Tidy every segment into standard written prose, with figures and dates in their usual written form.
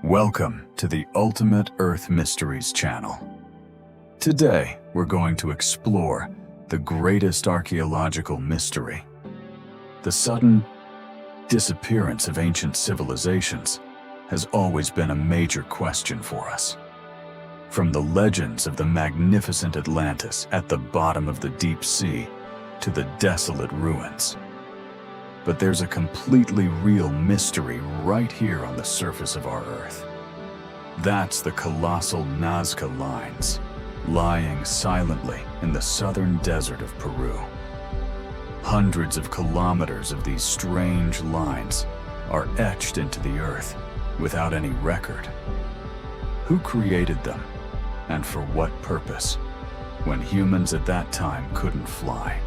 Welcome to the Ultimate Earth Mysteries channel. Today, we're going to explore the greatest archaeological mystery. The sudden disappearance of ancient civilizations has always been a major question for us. From the legends of the magnificent Atlantis at the bottom of the deep sea to the desolate ruins. But there's a completely real mystery right here on the surface of our Earth. That's the colossal Nazca Lines, lying silently in the southern desert of Peru. Hundreds of kilometers of these strange lines are etched into the Earth without any record. Who created them, and for what purpose, when humans at that time couldn't fly?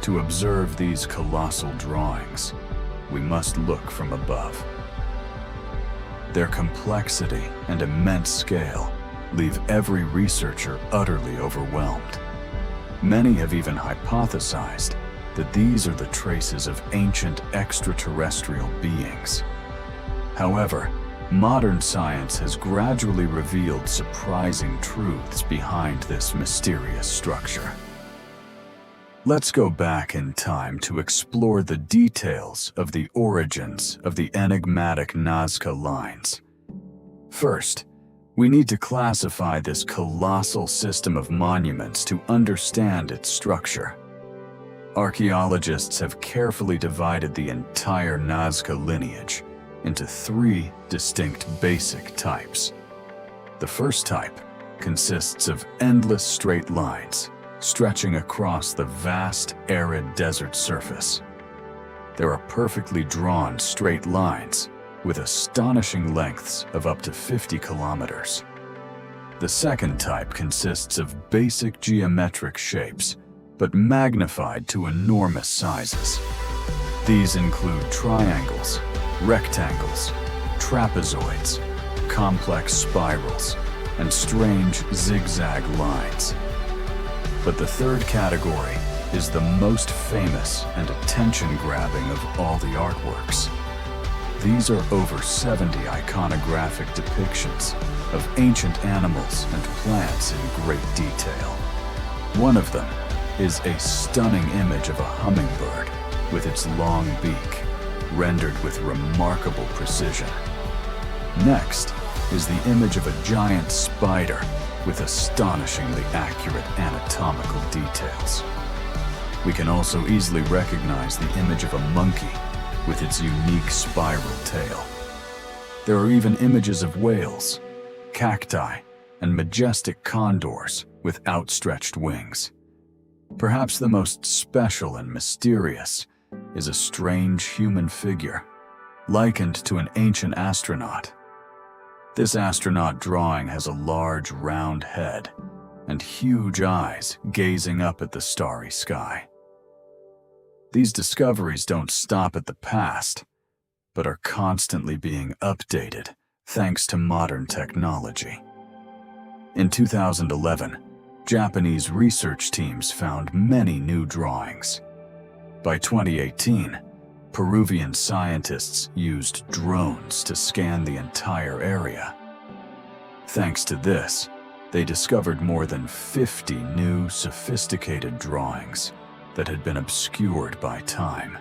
To observe these colossal drawings, we must look from above. Their complexity and immense scale leave every researcher utterly overwhelmed. Many have even hypothesized that these are the traces of ancient extraterrestrial beings. However, modern science has gradually revealed surprising truths behind this mysterious structure. Let's go back in time to explore the details of the origins of the enigmatic Nazca Lines. First, we need to classify this colossal system of monuments to understand its structure. Archaeologists have carefully divided the entire Nazca lineage into three distinct basic types. The first type consists of endless straight lines stretching across the vast, arid desert surface. There are perfectly drawn straight lines with astonishing lengths of up to 50 kilometers. The second type consists of basic geometric shapes, but magnified to enormous sizes. These include triangles, rectangles, trapezoids, complex spirals, and strange zigzag lines. But the third category is the most famous and attention-grabbing of all the artworks. These are over 70 iconographic depictions of ancient animals and plants in great detail. One of them is a stunning image of a hummingbird with its long beak, rendered with remarkable precision. Next is the image of a giant spider with astonishingly accurate anatomical details. We can also easily recognize the image of a monkey with its unique spiral tail. There are even images of whales, cacti, and majestic condors with outstretched wings. Perhaps the most special and mysterious is a strange human figure, likened to an ancient astronaut. This astronaut drawing has a large, round head and huge eyes gazing up at the starry sky. These discoveries don't stop at the past, but are constantly being updated thanks to modern technology. In 2011, Japanese research teams found many new drawings. By 2018, Peruvian scientists used drones to scan the entire area. Thanks to this, they discovered more than 50 new, sophisticated drawings that had been obscured by time.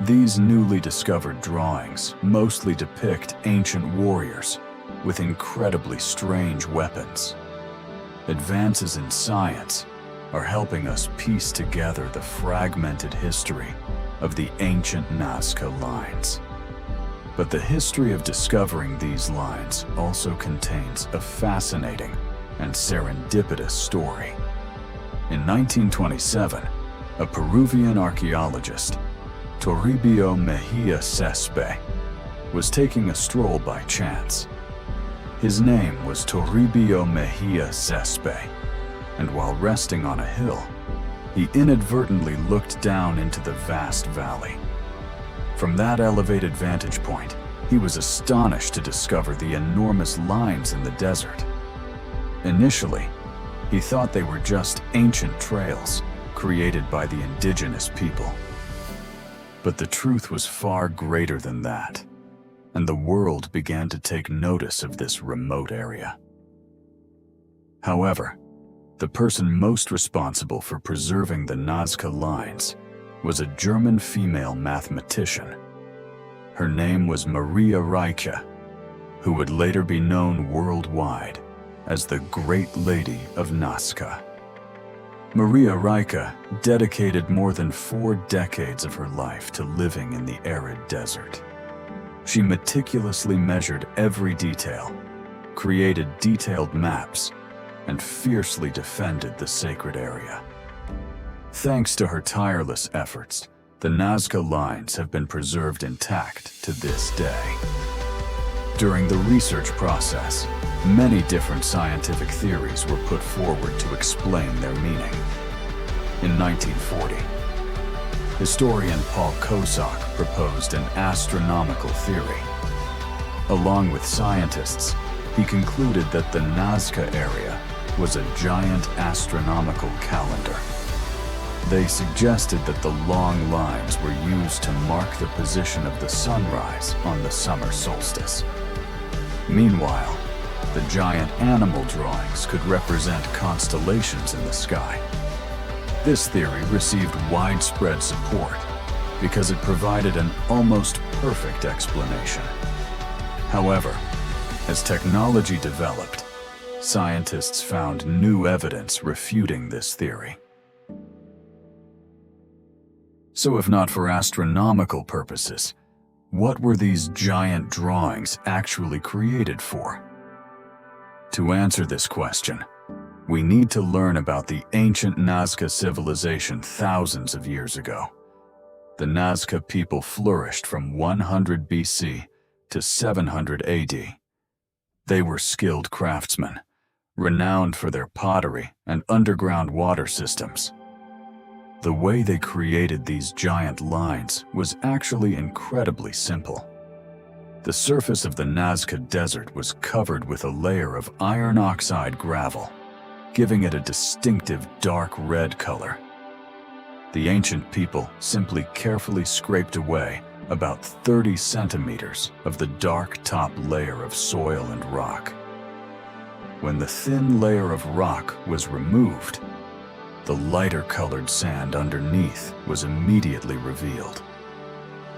These newly discovered drawings mostly depict ancient warriors with incredibly strange weapons. Advances in science are helping us piece together the fragmented history of the ancient Nazca Lines. But the history of discovering these lines also contains a fascinating and serendipitous story. In 1927, a Peruvian archaeologist, Toribio Mejia Cespe, was taking a stroll by chance. His name was Toribio Mejia Cespe, and while resting on a hill, he inadvertently looked down into the vast valley. From that elevated vantage point, he was astonished to discover the enormous lines in the desert. Initially, he thought they were just ancient trails created by the indigenous people. But the truth was far greater than that. and the world began to take notice of this remote area. However, the person most responsible for preserving the Nazca Lines was a German female mathematician. Her name was Maria Rieke, who would later be known worldwide as the Great Lady of Nazca. Maria Rieke dedicated more than 4 decades of her life to living in the arid desert. She meticulously measured every detail, created detailed maps, and fiercely defended the sacred area. Thanks to her tireless efforts, the Nazca Lines have been preserved intact to this day. During the research process, many different scientific theories were put forward to explain their meaning. In 1940, historian Paul Kosak proposed an astronomical theory. Along with scientists, he concluded that the Nazca area was a giant astronomical calendar. They suggested that the long lines were used to mark the position of the sunrise on the summer solstice. Meanwhile, the giant animal drawings could represent constellations in the sky. This theory received widespread support because it provided an almost perfect explanation. However, as technology developed, scientists found new evidence refuting this theory. So if not for astronomical purposes, what were these giant drawings actually created for? To answer this question, we need to learn about the ancient Nazca civilization thousands of years ago. The Nazca people flourished from 100 BC to 700 AD. They were skilled craftsmen, renowned for their pottery and underground water systems. The way they created these giant lines was actually incredibly simple. The surface of the Nazca Desert was covered with a layer of iron oxide gravel, giving it a distinctive dark red color. The ancient people simply carefully scraped away about 30 centimeters of the dark top layer of soil and rock. When the thin layer of rock was removed, the lighter colored sand underneath was immediately revealed.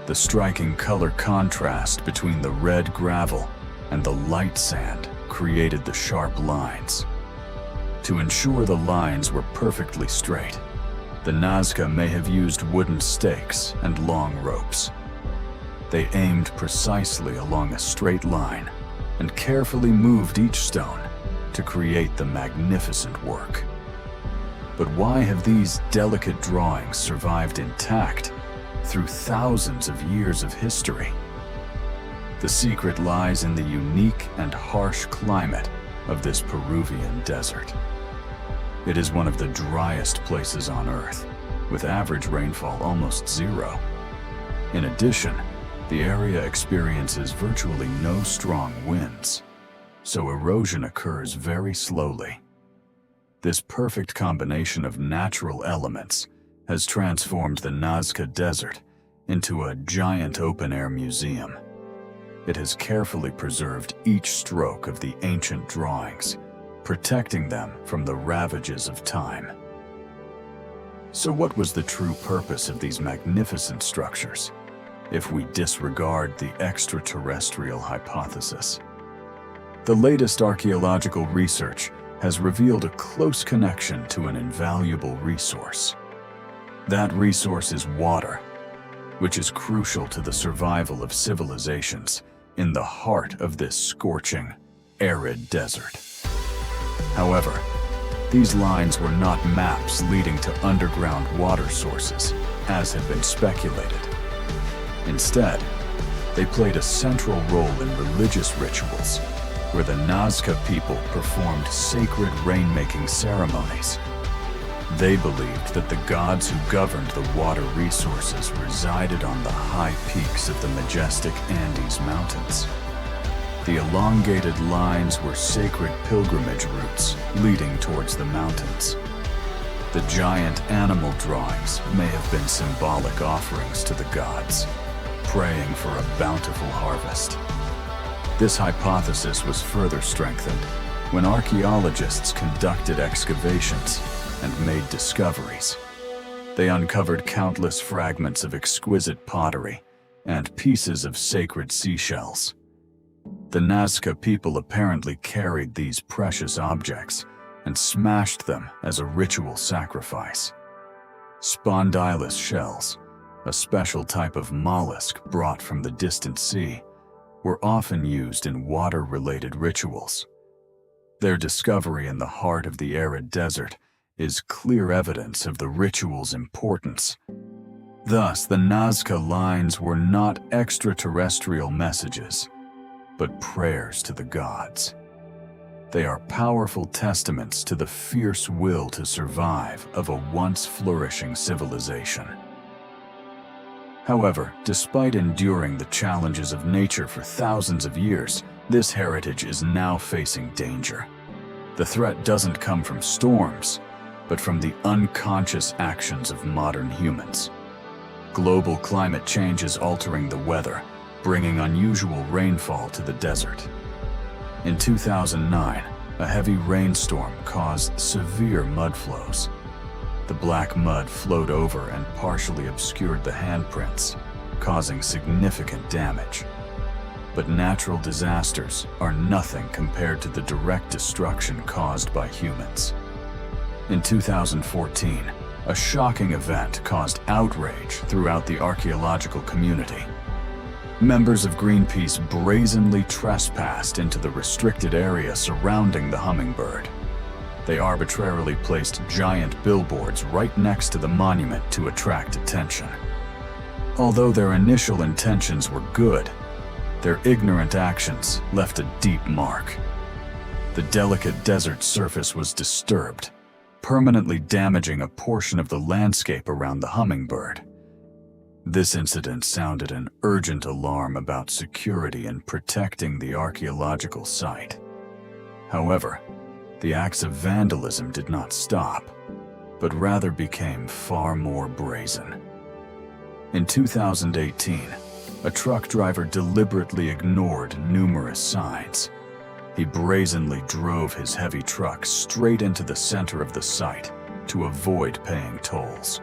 The striking color contrast between the red gravel and the light sand created the sharp lines. To ensure the lines were perfectly straight, the Nazca may have used wooden stakes and long ropes. They aimed precisely along a straight line and carefully moved each stone to create the magnificent work. But why have these delicate drawings survived intact through thousands of years of history? The secret lies in the unique and harsh climate of this Peruvian desert. It is one of the driest places on Earth, with average rainfall almost zero. In addition, the area experiences virtually no strong winds, so erosion occurs very slowly. This perfect combination of natural elements has transformed the Nazca Desert into a giant open-air museum. It has carefully preserved each stroke of the ancient drawings, protecting them from the ravages of time. So what was the true purpose of these magnificent structures, if we disregard the extraterrestrial hypothesis? The latest archaeological research has revealed a close connection to an invaluable resource. That resource is water, which is crucial to the survival of civilizations in the heart of this scorching, arid desert. However, these lines were not maps leading to underground water sources, as had been speculated. Instead, they played a central role in religious rituals, where the Nazca people performed sacred rainmaking ceremonies. They believed that the gods who governed the water resources resided on the high peaks of the majestic Andes Mountains. The elongated lines were sacred pilgrimage routes leading towards the mountains. The giant animal drawings may have been symbolic offerings to the gods, praying for a bountiful harvest. This hypothesis was further strengthened when archaeologists conducted excavations and made discoveries. They uncovered countless fragments of exquisite pottery and pieces of sacred seashells. The Nazca people apparently carried these precious objects and smashed them as a ritual sacrifice. Spondylus shells, a special type of mollusk brought from the distant sea, were often used in water-related rituals. Their discovery in the heart of the arid desert is clear evidence of the ritual's importance. Thus, the Nazca Lines were not extraterrestrial messages, but prayers to the gods. They are powerful testaments to the fierce will to survive of a once flourishing civilization. However, despite enduring the challenges of nature for thousands of years, this heritage is now facing danger. The threat doesn't come from storms, but from the unconscious actions of modern humans. Global climate change is altering the weather, bringing unusual rainfall to the desert. In 2009, a heavy rainstorm caused severe mud flows. The black mud flowed over and partially obscured the handprints, causing significant damage. But natural disasters are nothing compared to the direct destruction caused by humans. In 2014, a shocking event caused outrage throughout the archaeological community. Members of Greenpeace brazenly trespassed into the restricted area surrounding the hummingbird. They arbitrarily placed giant billboards right next to the monument to attract attention. Although their initial intentions were good, their ignorant actions left a deep mark. The delicate desert surface was disturbed, permanently damaging a portion of the landscape around the hummingbird. This incident sounded an urgent alarm about security and protecting the archaeological site. However, the acts of vandalism did not stop, but rather became far more brazen. In 2018, a truck driver deliberately ignored numerous signs. He brazenly drove his heavy truck straight into the center of the site to avoid paying tolls.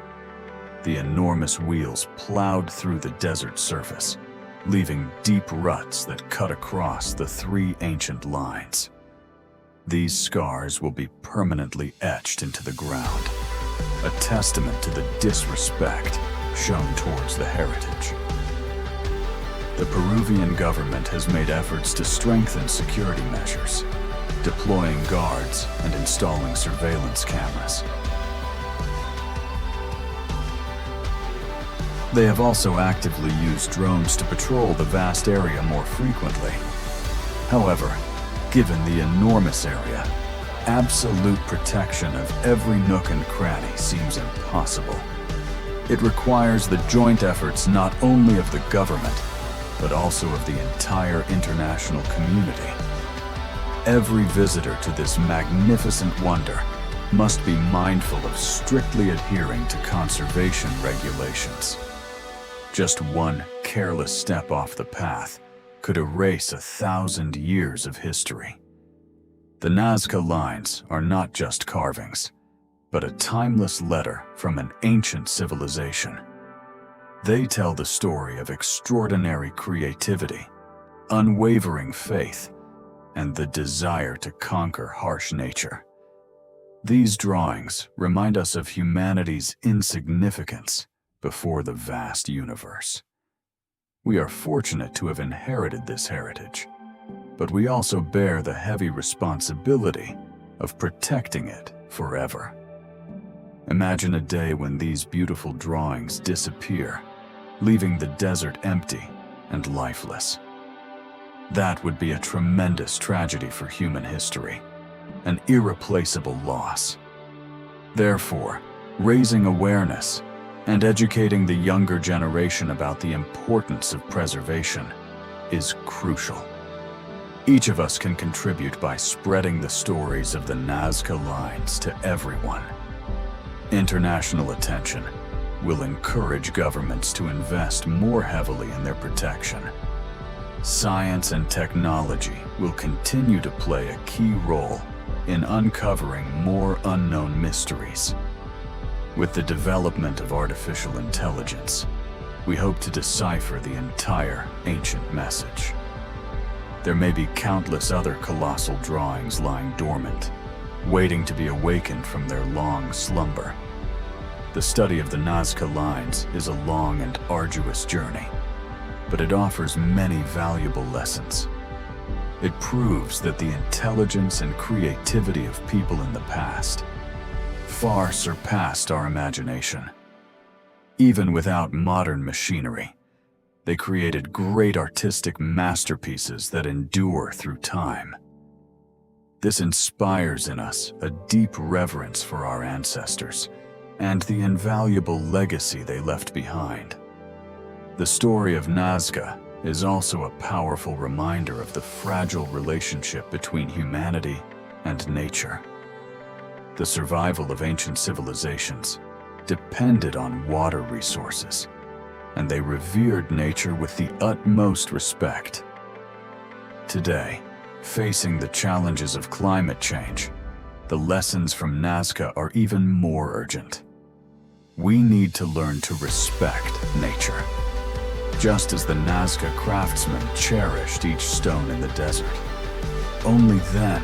The enormous wheels plowed through the desert surface, leaving deep ruts that cut across the three ancient lines. These scars will be permanently etched into the ground, a testament to the disrespect shown towards the heritage. The Peruvian government has made efforts to strengthen security measures, deploying guards and installing surveillance cameras. They have also actively used drones to patrol the vast area more frequently. However, given the enormous area, absolute protection of every nook and cranny seems impossible. It requires the joint efforts not only of the government, but also of the entire international community. Every visitor to this magnificent wonder must be mindful of strictly adhering to conservation regulations. Just one careless step off the path could erase 1,000 years of history. The Nazca Lines are not just carvings, but a timeless letter from an ancient civilization. They tell the story of extraordinary creativity, unwavering faith, and the desire to conquer harsh nature. These drawings remind us of humanity's insignificance before the vast universe. We are fortunate to have inherited this heritage, but we also bear the heavy responsibility of protecting it forever. Imagine a day when these beautiful drawings disappear, leaving the desert empty and lifeless. That would be a tremendous tragedy for human history, an irreplaceable loss. Therefore, raising awareness and educating the younger generation about the importance of preservation is crucial. Each of us can contribute by spreading the stories of the Nazca Lines to everyone. International attention, will encourage governments to invest more heavily in their protection. Science and technology will continue to play a key role in uncovering more unknown mysteries. With the development of artificial intelligence, we hope to decipher the entire ancient message. There may be countless other colossal drawings lying dormant, waiting to be awakened from their long slumber. The study of the Nazca Lines is a long and arduous journey, but it offers many valuable lessons. It proves that the intelligence and creativity of people in the past far surpassed our imagination. Even without modern machinery, they created great artistic masterpieces that endure through time. This inspires in us a deep reverence for our ancestors and the invaluable legacy they left behind. The story of Nazca is also a powerful reminder of the fragile relationship between humanity and nature. The survival of ancient civilizations depended on water resources, and they revered nature with the utmost respect. Today, facing the challenges of climate change, the lessons from Nazca are even more urgent. We need to learn to respect nature, just as the Nazca craftsmen cherished each stone in the desert. Only then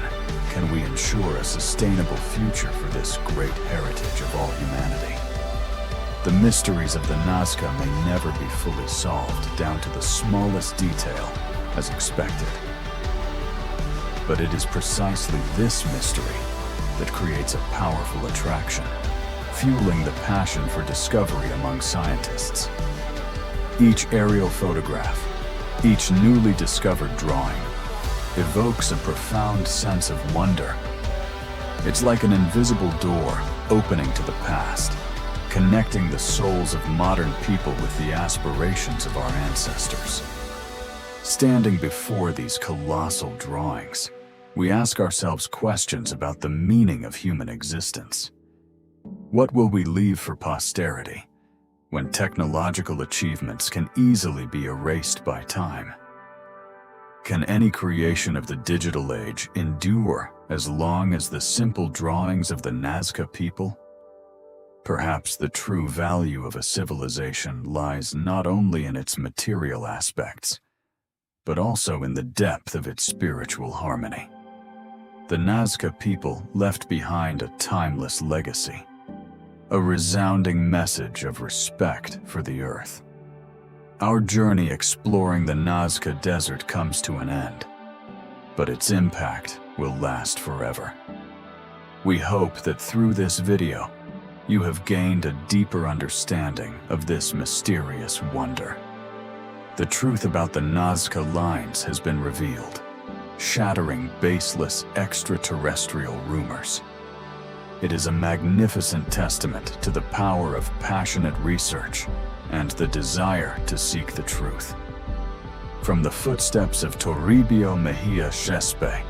can we ensure a sustainable future for this great heritage of all humanity. The mysteries of the Nazca may never be fully solved down to the smallest detail as expected. But it is precisely this mystery that creates a powerful attraction, fueling the passion for discovery among scientists. Each aerial photograph, each newly discovered drawing, evokes a profound sense of wonder. It's like an invisible door opening to the past, connecting the souls of modern people with the aspirations of our ancestors. Standing before these colossal drawings, we ask ourselves questions about the meaning of human existence. What will we leave for posterity when technological achievements can easily be erased by time? Can any creation of the digital age endure as long as the simple drawings of the Nazca people? Perhaps the true value of a civilization lies not only in its material aspects, but also in the depth of its spiritual harmony. The Nazca people left behind a timeless legacy, a resounding message of respect for the earth. Our journey exploring the Nazca Desert comes to an end, but its impact will last forever. We hope that through this video, you have gained a deeper understanding of this mysterious wonder. The truth about the Nazca Lines has been revealed, shattering baseless extraterrestrial rumors. It is a magnificent testament to the power of passionate research and the desire to seek the truth. From the footsteps of Toribio Mejia Chespe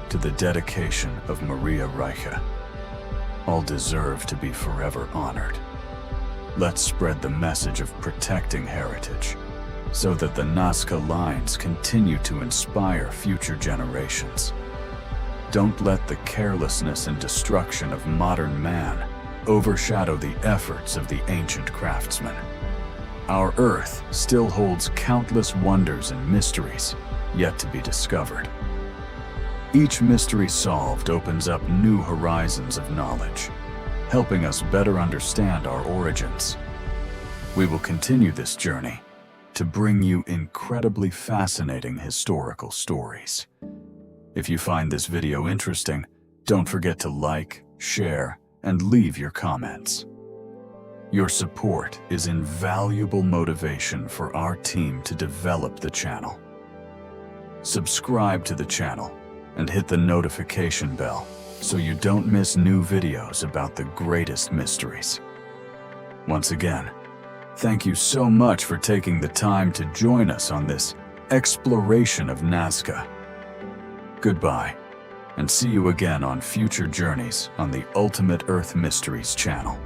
to the dedication of Maria Reiche, all deserve to be forever honored. Let's spread the message of protecting heritage so that the Nazca Lines continue to inspire future generations. Don't let the carelessness and destruction of modern man overshadow the efforts of the ancient craftsmen. Our Earth still holds countless wonders and mysteries yet to be discovered. Each mystery solved opens up new horizons of knowledge, helping us better understand our origins. We will continue this journey to bring you incredibly fascinating historical stories. If you find this video interesting, don't forget to like, share, and leave your comments. Your support is invaluable motivation for our team to develop the channel. Subscribe to the channel and hit the notification bell so you don't miss new videos about the greatest mysteries. Once again, thank you so much for taking the time to join us on this exploration of Nazca. Goodbye, and see you again on future journeys on the Ultimate Earth Mysteries channel.